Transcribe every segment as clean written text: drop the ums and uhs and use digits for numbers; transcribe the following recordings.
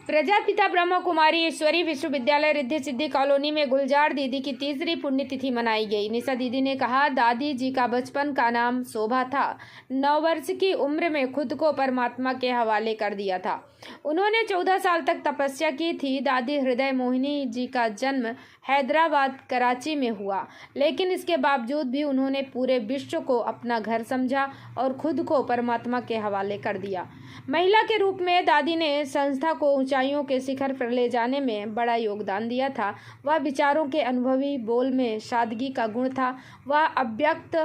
प्रजापिता ब्रह्म कुमारी ईश्वरी विश्वविद्यालय रिद्धि सिद्धि कॉलोनी में गुलजार दीदी की तीसरी पुण्यतिथि मनाई गई। निशा दीदी ने कहा, दादी जी का बचपन का नाम शोभा था। 9 वर्ष की उम्र में खुद को परमात्मा के हवाले कर दिया था। उन्होंने 14 साल तक तपस्या की थी। दादी हृदय मोहिनी जी का जन्म हैदराबाद कराची में हुआ, लेकिन इसके बावजूद भी उन्होंने पूरे विश्व को अपना घर समझा और खुद को परमात्मा के हवाले कर दिया। महिला के रूप में दादी ने संस्था को ऊंचाइयों के शिखर पर ले जाने में बड़ा योगदान दिया था। वह विचारों के अनुभवी, बोल में सादगी का गुण था। वह अव्यक्त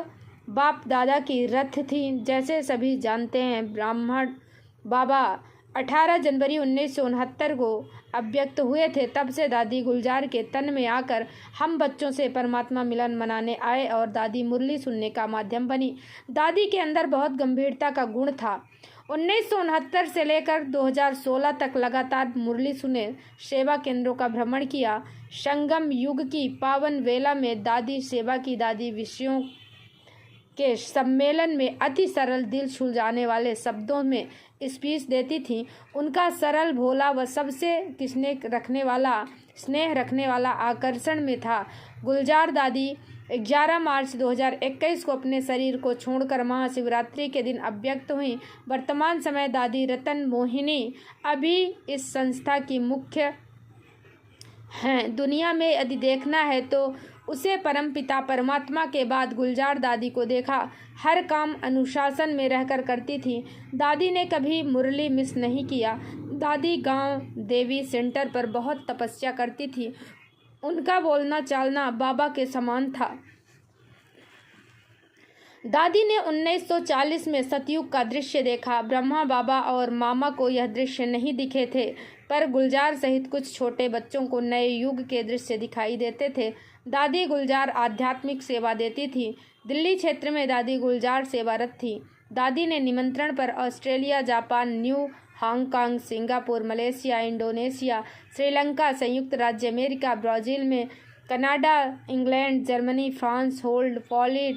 बाप दादा की रथ थी। जैसे सभी जानते हैं, ब्राह्मण बाबा 18 जनवरी 1969 को अव्यक्त हुए थे। तब से दादी गुलजार के तन में आकर हम बच्चों से परमात्मा मिलन मनाने आए और दादी मुरली सुनने का माध्यम बनी। दादी के अंदर बहुत गंभीरता का गुण था। 1969 से लेकर 2016 तक लगातार मुरली सुने, सेवा केंद्रों का भ्रमण किया। संगम युग की पावन वेला में दादी सेवा की दादी विषयों के सम्मेलन में अति सरल, दिल छू जाने वाले शब्दों में स्पीच देती थी। उनका सरल, भोला व सबसे स्नेह रखने वाला आकर्षण में था। गुलजार दादी 11 मार्च 2021 को अपने शरीर को छोड़कर महाशिवरात्रि के दिन अव्यक्त हुई। वर्तमान समय दादी रतन मोहिनी अभी इस संस्था की मुख्य हैं। दुनिया में यदि देखना है तो उसे परमपिता परमात्मा के बाद गुलजार दादी को देखा। हर काम अनुशासन में रहकर करती थी। दादी ने कभी मुरली मिस नहीं किया। दादी गांव देवी सेंटर पर बहुत तपस्या करती थी। उनका बोलना चालना बाबा के समान था। दादी ने 1940 में सतयुग का दृश्य देखा। ब्रह्मा बाबा और मामा को यह दृश्य नहीं दिखे थे, पर गुलजार सहित कुछ छोटे बच्चों को नए युग के दृश्य दिखाई देते थे। दादी गुलजार आध्यात्मिक सेवा देती थी। दिल्ली क्षेत्र में दादी गुलजार सेवारत थी। दादी ने निमंत्रण पर Australia, Japan, new Hong Kong, Singapore, Malaysia, Indonesia, Sri Lanka, संयुक्त राज्य अमेरिका, ब्राज़ील में, Canada, England, Germany, France, hold, Poland,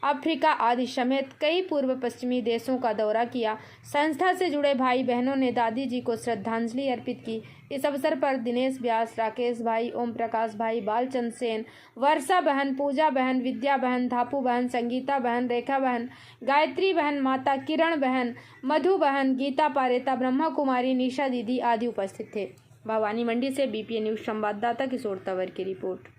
Africa आदि समेत कई पूर्व पश्चिमी देशों का दौरा किया। संस्था से जुड़े भाई बहनों ने दादी जी को श्रद्धांजलि अर्पित की। इस अवसर पर दिनेश व्यास, राकेश भाई, ओम प्रकाश भाई, बालचंद सेन, वर्षा बहन, पूजा बहन, विद्या बहन, धापू बहन, संगीता बहन, रेखा बहन, गायत्री बहन, माता किरण बहन, मधु बहन, गीता पारेता, ब्रह्मा कुमारी, निशा दीदी आदि उपस्थित थे। भवानी मंडी से बीपीए न्यूज संवाददाता किशोर तंवर की रिपोर्ट।